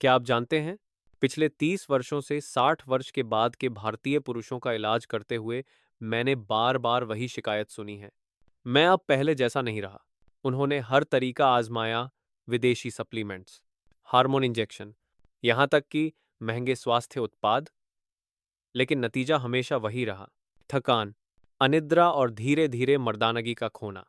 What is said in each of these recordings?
क्या आप जानते हैं, पिछले 30 वर्षों से 60 वर्ष के बाद के भारतीय पुरुषों का इलाज करते हुए मैंने बार बार वही शिकायत सुनी है। मैं अब पहले जैसा नहीं रहा। उन्होंने हर तरीका आजमाया, विदेशी सप्लीमेंट्स, हार्मोन इंजेक्शन, यहाँ तक कि महंगे स्वास्थ्य उत्पाद, लेकिन नतीजा हमेशा वही रहा। थकान, अनिद्रा और धीरे धीरे मर्दानगी का खोना।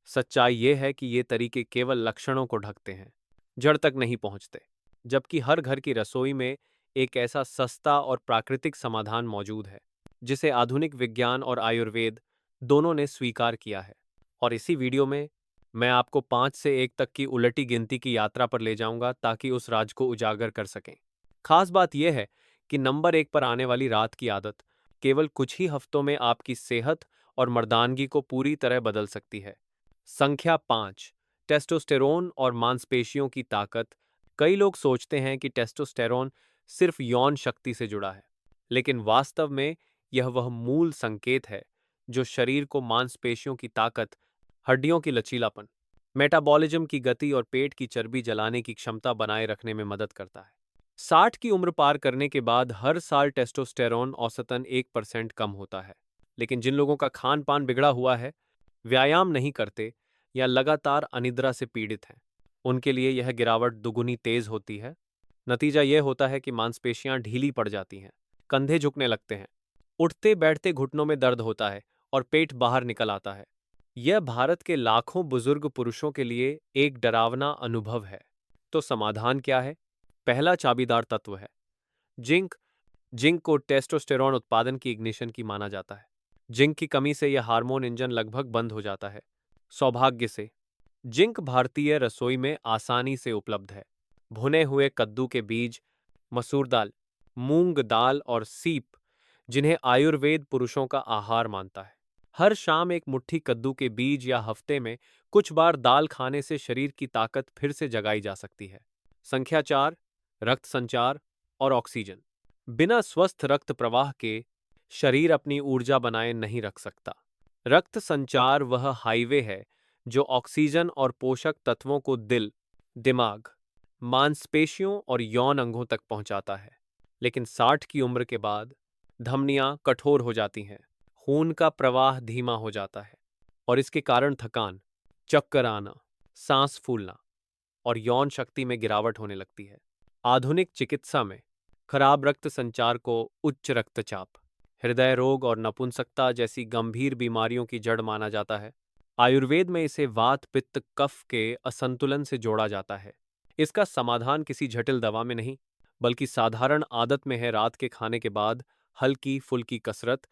सच्चाई ये है कि ये तरीके केवल लक्षणों को ढकते हैं, जड़ तक नहीं पहुंचते। जबकि हर घर की रसोई में एक ऐसा सस्ता और प्राकृतिक समाधान मौजूद है, जिसे आधुनिक विज्ञान और आयुर्वेद दोनों ने स्वीकार किया है। और इसी वीडियो में मैं आपको 5 से 1 तक की उलटी गिनती की यात्रा पर ले जाऊंगा ताकि उस राज को उजागर कर सकें। खास बात यह है कि नंबर 1 पर आने वाली रात की आदत केवल कुछ ही हफ्तों में आपकी सेहत और मर्दानगी को पूरी तरह बदल सकती है। संख्या 5, टेस्टोस्टेरोन और मांसपेशियों की ताकत। कई लोग सोचते हैं कि टेस्टोस्टेरोन सिर्फ यौन शक्ति से जुड़ा है, लेकिन वास्तव में यह वह मूल संकेत है जो शरीर को मांसपेशियों की ताकत, हड्डियों की लचीलापन, मेटाबॉलिज्म की गति और पेट की चर्बी जलाने की क्षमता बनाए रखने में मदद करता है। 60 की उम्र पार करने के बाद हर साल टेस्टोस्टेरोन औसतन 1% कम होता है, लेकिन जिन लोगों का खान पान बिगड़ा हुआ है, व्यायाम नहीं करते या लगातार अनिद्रा से पीड़ित हैं, उनके लिए यह गिरावट दुगुनी तेज होती है। नतीजा यह होता है कि मांसपेशियां ढीली पड़ जाती हैं, कंधे झुकने लगते हैं, उठते बैठते घुटनों में दर्द होता है और पेट बाहर निकल आता है। यह भारत के लाखों बुजुर्ग पुरुषों के लिए एक डरावना अनुभव है। तो समाधान क्या है? पहला चाबीदार तत्व है जिंक। जिंक को टेस्टोस्टेरोन उत्पादन की इग्निशन की माना जाता है। जिंक की कमी से यह हार्मोन इंजन लगभग बंद हो जाता है। सौभाग्य से जिंक भारतीय रसोई में आसानी से उपलब्ध है। भुने हुए कद्दू के बीज, मसूर दाल, मूंग दाल और सीप, जिन्हें आयुर्वेद पुरुषों का आहार मानता है। हर शाम एक मुट्ठी कद्दू के बीज या हफ्ते में कुछ बार दाल खाने से शरीर की ताकत फिर से जगाई जा सकती है। संख्या 4, रक्त संचार और ऑक्सीजन। बिना स्वस्थ रक्त प्रवाह के शरीर अपनी ऊर्जा बनाए नहीं रख सकता। रक्त संचार वह हाईवे है जो ऑक्सीजन और पोषक तत्वों को दिल, दिमाग, मांसपेशियों और यौन अंगों तक पहुंचाता है। लेकिन 60 की उम्र के बाद धमनियां कठोर हो जाती हैं, खून का प्रवाह धीमा हो जाता है और इसके कारण थकान, चक्कर आना, सांस फूलना और यौन शक्ति में गिरावट होने लगती है। आधुनिक चिकित्सा में खराब रक्त संचार को उच्च रक्तचाप, हृदय रोग और नपुंसकता जैसी गंभीर बीमारियों की जड़ माना जाता है। आयुर्वेद में इसे वात पित्त कफ के असंतुलन से जोड़ा जाता है। इसका समाधान किसी जटिल दवा में नहीं, बल्कि साधारण आदत में है। रात के खाने के बाद हल्की फुल्की कसरत,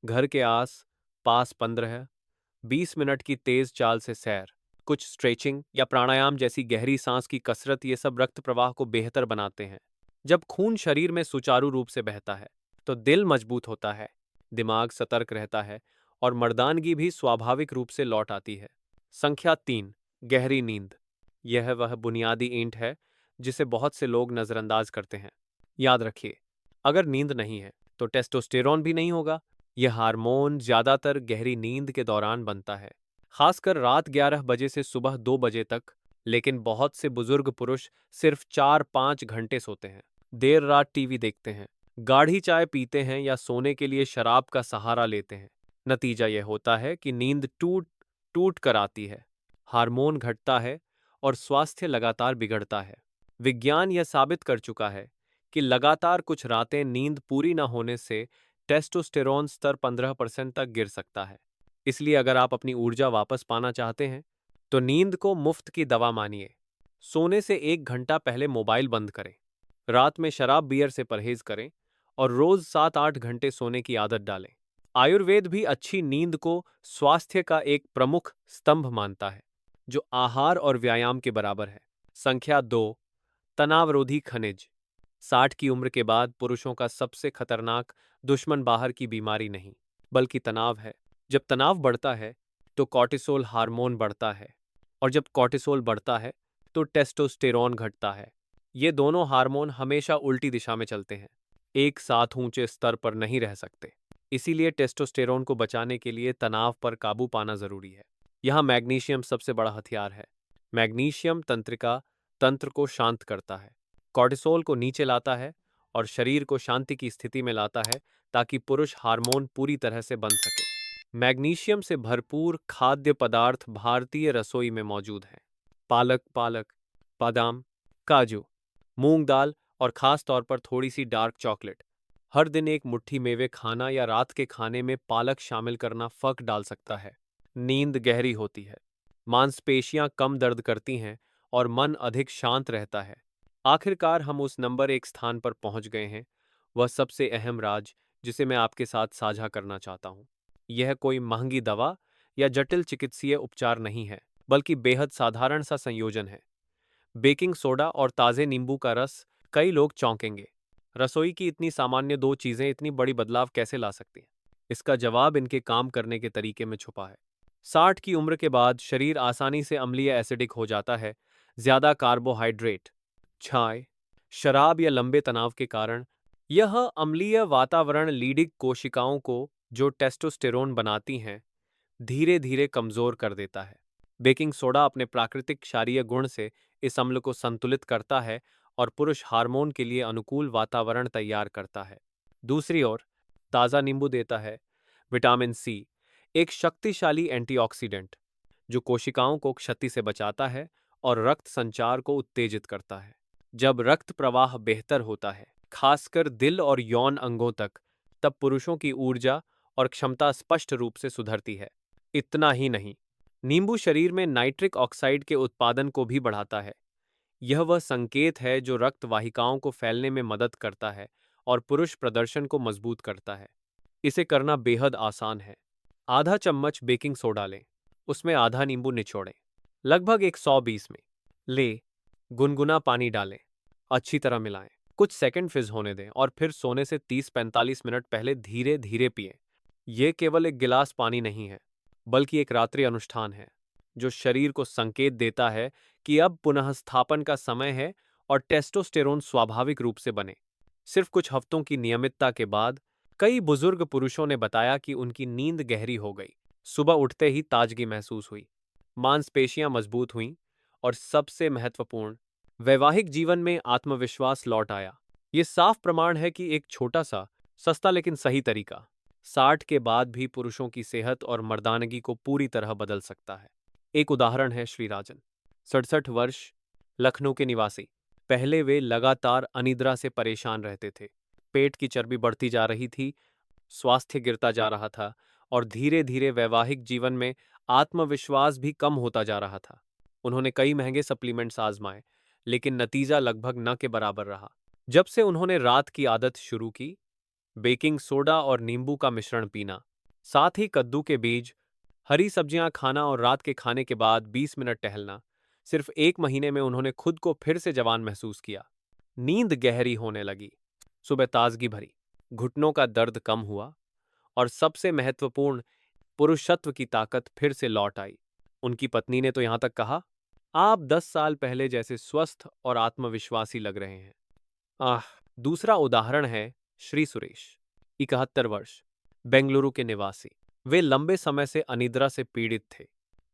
घर के आस पास 15-20 मिनट की तेज चाल से सैर, कुछ स्ट्रेचिंग या प्राणायाम जैसी गहरी सांस की कसरत, ये सब रक्त प्रवाह को बेहतर बनाते हैं। जब खून शरीर में सुचारू रूप से बहता है तो दिल मजबूत होता है, दिमाग सतर्क रहता है और मर्दानगी भी स्वाभाविक रूप से लौट आती है। संख्या 3, गहरी नींद। यह वह बुनियादी ईंट है जिसे बहुत से लोग नजरअंदाज करते हैं। याद रखिए, अगर नींद नहीं है तो टेस्टोस्टेरोन भी नहीं होगा। यह हार्मोन ज्यादातर गहरी नींद के दौरान बनता है, खासकर रात 11 बजे से सुबह 2 बजे तक। लेकिन बहुत से बुजुर्ग पुरुष सिर्फ 4-5 घंटे सोते हैं, देर रात टीवी देखते हैं, गाढ़ी चाय पीते हैं या सोने के लिए शराब का सहारा लेते हैं। नतीजा यह होता है कि नींद टूट टूट कर आती है, हार्मोन घटता है और स्वास्थ्य लगातार बिगड़ता है। विज्ञान यह साबित कर चुका है कि लगातार कुछ रातें नींद पूरी न होने से टेस्टोस्टेरोन स्तर 15% तक गिर सकता है। इसलिए अगर आप अपनी ऊर्जा वापस पाना चाहते हैं तो नींद को मुफ्त की दवा मानिए। सोने से 1 घंटा पहले मोबाइल बंद करें, रात में शराब बियर से परहेज करें और रोज 7-8 घंटे सोने की आदत डालें। आयुर्वेद भी अच्छी नींद को स्वास्थ्य का एक प्रमुख स्तंभ मानता है, जो आहार और व्यायाम के बराबर है। संख्या 2, तनावरोधी खनिज। 60 की उम्र के बाद पुरुषों का सबसे खतरनाक दुश्मन बाहर की बीमारी नहीं, बल्कि तनाव है। जब तनाव बढ़ता है तो कॉर्टिसोल हार्मोन बढ़ता है और जब कॉर्टिसोल बढ़ता है तो टेस्टोस्टेरोन घटता है। ये दोनों हार्मोन हमेशा उल्टी दिशा में चलते हैं, एक साथ ऊंचे स्तर पर नहीं रह सकते। इसीलिए टेस्टोस्टेरोन को बचाने के लिए तनाव पर काबू पाना जरूरी है। यहाँ मैग्नीशियम सबसे बड़ा हथियार है। मैग्नीशियम तंत्रिका तंत्र को शांत करता है, कॉर्टिसोल को नीचे लाता है और शरीर को शांति की स्थिति में लाता है ताकि पुरुष हार्मोन पूरी तरह से बन सके। मैग्नीशियम से भरपूर खाद्य पदार्थ भारतीय रसोई में मौजूद हैं। पालक, बादाम, काजू, मूंग दाल और खास तौर पर थोड़ी सी डार्क चॉकलेट। हर दिन एक मुट्ठी मेवे खाना या रात के खाने में पालक शामिल करना फर्क डाल सकता है। नींद गहरी होती है, मांसपेशियां कम दर्द करती हैं और मन अधिक शांत रहता है। आखिरकार हम उस नंबर 1 स्थान पर पहुंच गए हैं, वह सबसे अहम राज जिसे मैं आपके साथ साझा करना चाहता हूं। यह कोई महंगी दवा या जटिल चिकित्सीय उपचार नहीं है, बल्कि बेहद साधारण सा संयोजन है। बेकिंग सोडा और ताज़े नींबू का रस। कई लोग चौंकेंगे, रसोई की इतनी सामान्य दो चीज़ें इतनी बड़ी बदलाव कैसे ला सकती हैं? इसका जवाब इनके काम करने के तरीके में छुपा है। 60 की उम्र के बाद शरीर आसानी से अम्लीय एसिडिक हो जाता है। ज़्यादा कार्बोहाइड्रेट, चाय, शराब या लंबे तनाव के कारण यह अम्लीय वातावरण लीडिक कोशिकाओं को, जो टेस्टोस्टेरोन बनाती हैं, धीरे धीरे कमजोर कर देता है। बेकिंग सोडा अपने प्राकृतिक क्षारीय गुण से इस अम्ल को संतुलित करता है और पुरुष हार्मोन के लिए अनुकूल वातावरण तैयार करता है। दूसरी ओर, ताज़ा नींबू देता है विटामिन सी, एक शक्तिशाली एंटीऑक्सीडेंट जो कोशिकाओं को क्षति से बचाता है और रक्त संचार को उत्तेजित करता है। जब रक्त प्रवाह बेहतर होता है, खासकर दिल और यौन अंगों तक, तब पुरुषों की ऊर्जा और क्षमता स्पष्ट रूप से सुधरती है। इतना ही नहीं, नींबू शरीर में नाइट्रिक ऑक्साइड के उत्पादन को भी बढ़ाता है। यह वह संकेत है जो रक्त वाहिकाओं को फैलने में मदद करता है और पुरुष प्रदर्शन को मजबूत करता है। इसे करना बेहद आसान है। आधा चम्मच बेकिंग सोडा लें, उसमें आधा नींबू निचोड़ें, लगभग 120 में ले, गुनगुना पानी डालें, अच्छी तरह मिलाएं, कुछ सेकंड फिज होने दें और फिर सोने से 30-45 मिनट पहले धीरे धीरे पिएं। यह केवल एक गिलास पानी नहीं है, बल्कि एक रात्रि अनुष्ठान है जो शरीर को संकेत देता है कि अब पुनःस्थापन का समय है और टेस्टोस्टेरोन स्वाभाविक रूप से बने। सिर्फ कुछ हफ्तों की नियमितता के बाद कई बुजुर्ग पुरुषों ने बताया कि उनकी नींद गहरी हो गई, सुबह उठते ही ताजगी महसूस हुई, मांसपेशियां मजबूत हुईं और सबसे महत्वपूर्ण, वैवाहिक जीवन में आत्मविश्वास लौट आया। ये साफ प्रमाण है कि एक छोटा सा, सस्ता लेकिन सही तरीका 60 के बाद भी पुरुषों की सेहत और मर्दानगी को पूरी तरह बदल सकता है। एक उदाहरण है श्री राजन, 67 वर्ष, लखनऊ के निवासी। पहले वे लगातार अनिद्रा से परेशान रहते थे, पेट की चर्बी बढ़ती जा रही थी, स्वास्थ्य गिरता जा रहा था और धीरे धीरे वैवाहिक जीवन में आत्मविश्वास भी कम होता जा रहा था। उन्होंने कई महंगे सप्लीमेंट्स आजमाए, लेकिन नतीजा लगभग न के बराबर रहा। जब से उन्होंने रात की आदत शुरू की, बेकिंग सोडा और नींबू का मिश्रण पीना, साथ ही कद्दू के बीज, हरी सब्जियां खाना और रात के खाने के बाद 20 मिनट टहलना, सिर्फ 1 महीने में उन्होंने खुद को फिर से जवान महसूस किया। नींद गहरी होने लगी, सुबह ताजगी भरी, घुटनों का दर्द कम हुआ और सबसे महत्वपूर्ण, पुरुषत्व की ताकत फिर से लौट आई। उनकी पत्नी ने तो यहां तक कहा, आप 10 साल पहले जैसे स्वस्थ और आत्मविश्वासी लग रहे हैं। आह। दूसरा उदाहरण है श्री सुरेश, 71 वर्ष, बेंगलुरु के निवासी। वे लंबे समय से अनिद्रा से पीड़ित थे।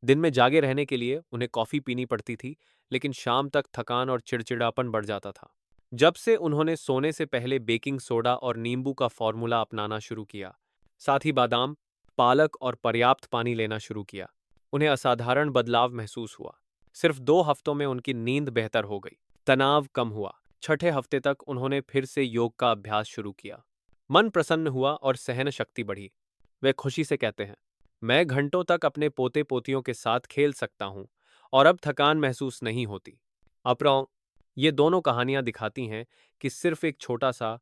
दिन में जागे रहने के लिए उन्हें कॉफी पीनी पड़ती थी, लेकिन शाम तक थकान और चिड़चिड़ापन बढ़ जाता था। जब से उन्होंने सोने से पहले बेकिंग सोडा और नींबू का फॉर्मूला अपनाना शुरू किया, साथ ही बादाम, पालक और पर्याप्त पानी लेना शुरू किया, उन्हें असाधारण बदलाव महसूस हुआ। सिर्फ 2 हफ्तों में उनकी नींद बेहतर हो गई, तनाव कम हुआ। छठे हफ्ते तक उन्होंने फिर से योग का अभ्यास शुरू किया। मन प्रसन्न हुआ और सहन शक्ति बढ़ी। वे खुशी से कहते हैं, मैं घंटों तक अपने पोते पोतियों के साथ खेल सकता हूँ और अब थकान महसूस नहीं होती। अप्रौ ये दोनों कहानियां दिखाती हैं कि सिर्फ एक छोटा सा,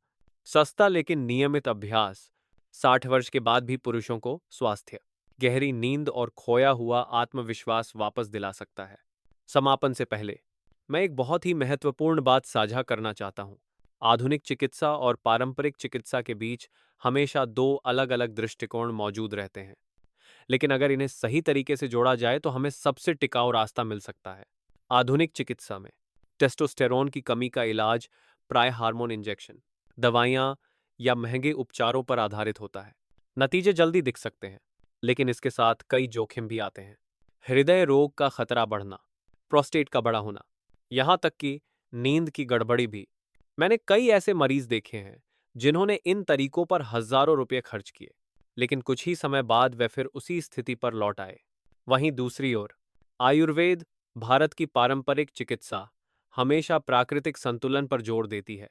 सस्ता लेकिन नियमित अभ्यास 60 वर्ष के बाद भी पुरुषों को स्वास्थ्य, गहरी नींद और खोया हुआ आत्मविश्वास वापस दिला सकता है। समापन से पहले मैं एक बहुत ही महत्वपूर्ण बात साझा करना चाहता हूँ। आधुनिक चिकित्सा और पारंपरिक चिकित्सा के बीच हमेशा दो अलग अलग दृष्टिकोण मौजूद रहते हैं, लेकिन अगर इन्हें सही तरीके से जोड़ा जाए तो हमें सबसे टिकाऊ रास्ता मिल सकता है। आधुनिक चिकित्सा में टेस्टोस्टेरोन की कमी का इलाज प्राय हार्मोन इंजेक्शन, दवाइयाँ या महंगे उपचारों पर आधारित होता है। नतीजे जल्दी दिख सकते हैं, लेकिन इसके साथ कई जोखिम भी आते हैं। हृदय रोग का खतरा बढ़ना, प्रोस्टेट का बड़ा होना, यहाँ तक कि नींद की गड़बड़ी भी। मैंने कई ऐसे मरीज देखे हैं जिन्होंने इन तरीकों पर हजारों रुपये खर्च किए, लेकिन कुछ ही समय बाद वे फिर उसी स्थिति पर लौट आए। वहीं दूसरी ओर, आयुर्वेद, भारत की पारंपरिक चिकित्सा, हमेशा प्राकृतिक संतुलन पर जोर देती है।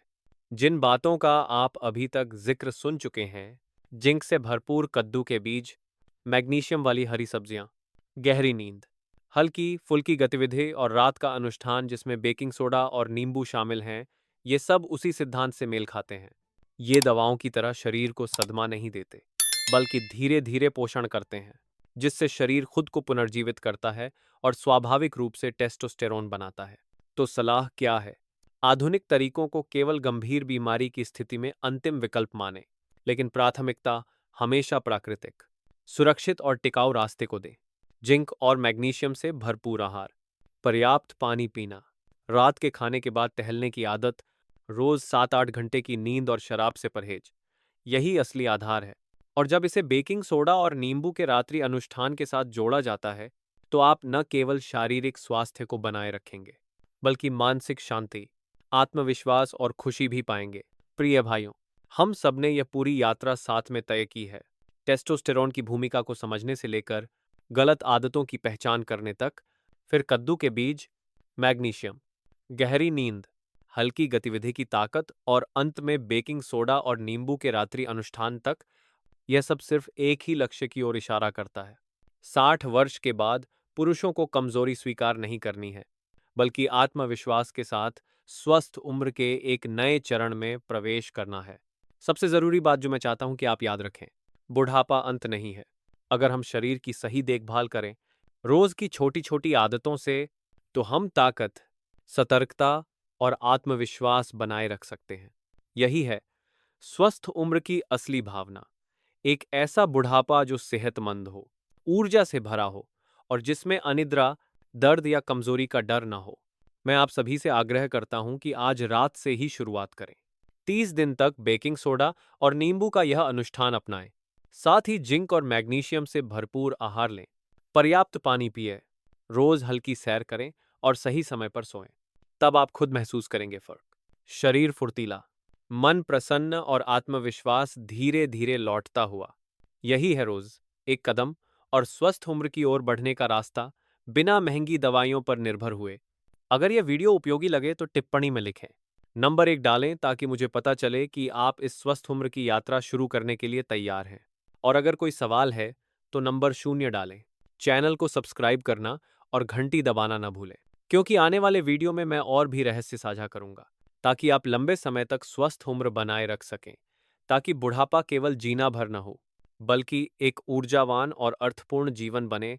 जिन बातों का आप अभी तक जिक्र सुन चुके हैं, जिंक से भरपूर कद्दू के बीज, मैग्नीशियम वाली हरी सब्जियां, गहरी नींद, हल्की फुल्की गतिविधि और रात का अनुष्ठान जिसमें बेकिंग सोडा और नींबू शामिल हैं, ये सब उसी सिद्धांत से मेल खाते हैं। ये दवाओं की तरह शरीर को सदमा नहीं देते, बल्कि धीरे धीरे पोषण करते हैं, जिससे शरीर खुद को पुनर्जीवित करता है और स्वाभाविक रूप से टेस्टोस्टेरोन बनाता है। तो सलाह क्या है? आधुनिक तरीकों को केवल गंभीर बीमारी की स्थिति में अंतिम विकल्प माने, लेकिन प्राथमिकता हमेशा प्राकृतिक, सुरक्षित और टिकाऊ रास्ते को दें। जिंक और मैग्नीशियम से भरपूर आहार, पर्याप्त पानी पीना, रात के खाने के बाद टहलने की आदत, रोज 7-8 घंटे की नींद और शराब से परहेज, यही असली आधार है। और जब इसे बेकिंग सोडा और नींबू के रात्रि अनुष्ठान के साथ जोड़ा जाता है, तो आप न केवल शारीरिक स्वास्थ्य को बनाए रखेंगे, बल्कि मानसिक शांति, आत्मविश्वास और खुशी भी पाएंगे। प्रिय भाइयों, हम सबने यह पूरी यात्रा साथ में तय की है। टेस्टोस्टेरोन की भूमिका को समझने से लेकर गलत आदतों की पहचान करने तक, फिर कद्दू के बीज, मैग्नीशियम, गहरी नींद, हल्की गतिविधि की ताकत और अंत में बेकिंग सोडा और नींबू के रात्रि अनुष्ठान तक, यह सब सिर्फ एक ही लक्ष्य की ओर इशारा करता है। 60 वर्ष के बाद पुरुषों को कमजोरी स्वीकार नहीं करनी है, बल्कि आत्मविश्वास के साथ स्वस्थ उम्र के एक नए चरण में प्रवेश करना है। सबसे जरूरी बात जो मैं चाहता हूं कि आप याद रखें, बुढ़ापा अंत नहीं है। अगर हम शरीर की सही देखभाल करें, रोज की छोटी छोटी आदतों से, तो हम ताकत, सतर्कता और आत्मविश्वास बनाए रख सकते हैं। यही है स्वस्थ उम्र की असली भावना। एक ऐसा बुढ़ापा जो सेहतमंद हो, ऊर्जा से भरा हो और जिसमें अनिद्रा, दर्द या कमजोरी का डर ना हो। मैं आप सभी से आग्रह करता हूं कि आज रात से ही शुरुआत करें। 30 दिन तक बेकिंग सोडा और नींबू का यह अनुष्ठान अपनाएं। साथ ही जिंक और मैग्नीशियम से भरपूर आहार लें, पर्याप्त पानी पिए, रोज हल्की सैर करें और सही समय पर सोएं। तब आप खुद महसूस करेंगे फर्क। शरीर फुर्तीला, मन प्रसन्न और आत्मविश्वास धीरे धीरे लौटता हुआ। यही है रोज एक कदम और स्वस्थ उम्र की ओर बढ़ने का रास्ता, बिना महंगी दवाइयों पर निर्भर हुए। अगर यह वीडियो उपयोगी लगे तो टिप्पणी में लिखें, नंबर 1 डालें ताकि मुझे पता चले कि आप इस स्वस्थ उम्र की यात्रा शुरू करने के लिए तैयार हैं। और अगर कोई सवाल है तो नंबर 0 डालें। चैनल को सब्सक्राइब करना और घंटी दबाना ना भूलें, क्योंकि आने वाले वीडियो में मैं और भी रहस्य साझा करूंगा, ताकि आप लंबे समय तक स्वस्थ उम्र बनाए रख सकें, ताकि बुढ़ापा केवल जीना भर न हो, बल्कि एक ऊर्जावान और अर्थपूर्ण जीवन बने